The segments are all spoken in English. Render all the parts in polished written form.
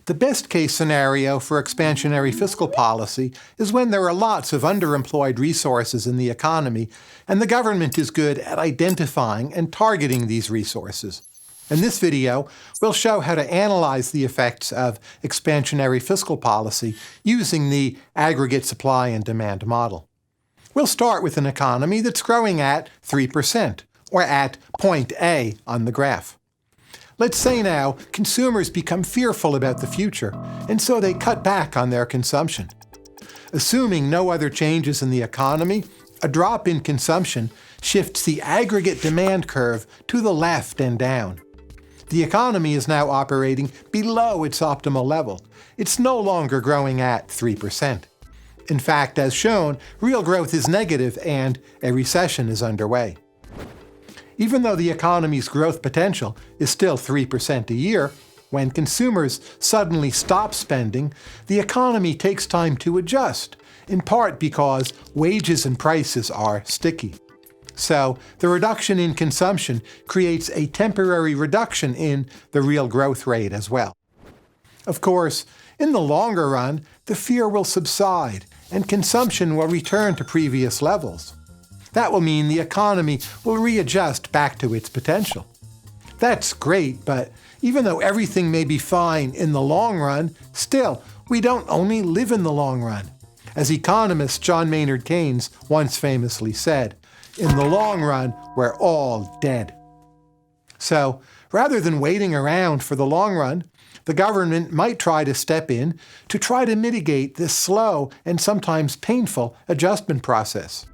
The best-case scenario for expansionary fiscal policy is when there are lots of underemployed resources in the economy, and the government is good at identifying and targeting these resources. In this video, we'll show how to analyze the effects of expansionary fiscal policy using the aggregate supply and demand model. We'll start with an economy that's growing at 3%, or at point A on the graph. Let's say now consumers become fearful about the future, and so they cut back on their consumption. Assuming no other changes in the economy, a drop in consumption shifts the aggregate demand curve to the left and down. The economy is now operating below its optimal level. It's no longer growing at 3%. In fact, as shown, real growth is negative and a recession is underway. Even though the economy's growth potential is still 3% a year, when consumers suddenly stop spending, the economy takes time to adjust, in part because wages and prices are sticky. So, the reduction in consumption creates a temporary reduction in the real growth rate as well. Of course, in the longer run, the fear will subside, and consumption will return to previous levels. That will mean the economy will readjust back to its potential. That's great, but even though everything may be fine in the long run, still, we don't only live in the long run. As economist John Maynard Keynes once famously said, "In the long run, we're all dead." So, rather than waiting around for the long run, the government might try to step in to try to mitigate this slow and sometimes painful adjustment process.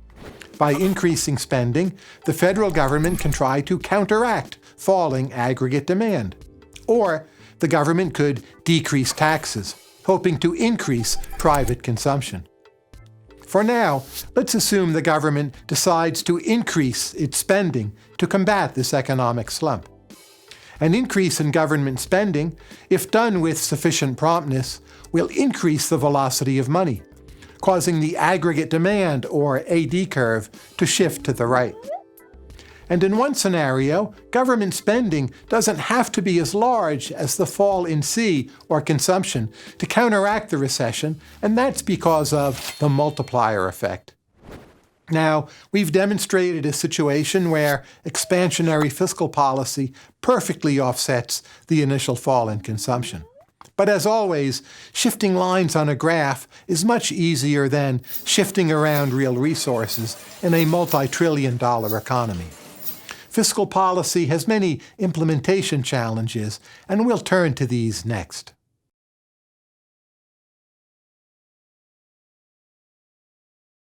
By increasing spending, the federal government can try to counteract falling aggregate demand. Or the government could decrease taxes, hoping to increase private consumption. For now, let's assume the government decides to increase its spending to combat this economic slump. An increase in government spending, if done with sufficient promptness, will increase the velocity of money, causing the aggregate demand, or AD curve, to shift to the right. And in one scenario, government spending doesn't have to be as large as the fall in C, or consumption, to counteract the recession, and that's because of the multiplier effect. Now, we've demonstrated a situation where expansionary fiscal policy perfectly offsets the initial fall in consumption. But as always, shifting lines on a graph is much easier than shifting around real resources in a multi-trillion-dollar economy. Fiscal policy has many implementation challenges, and we'll turn to these next.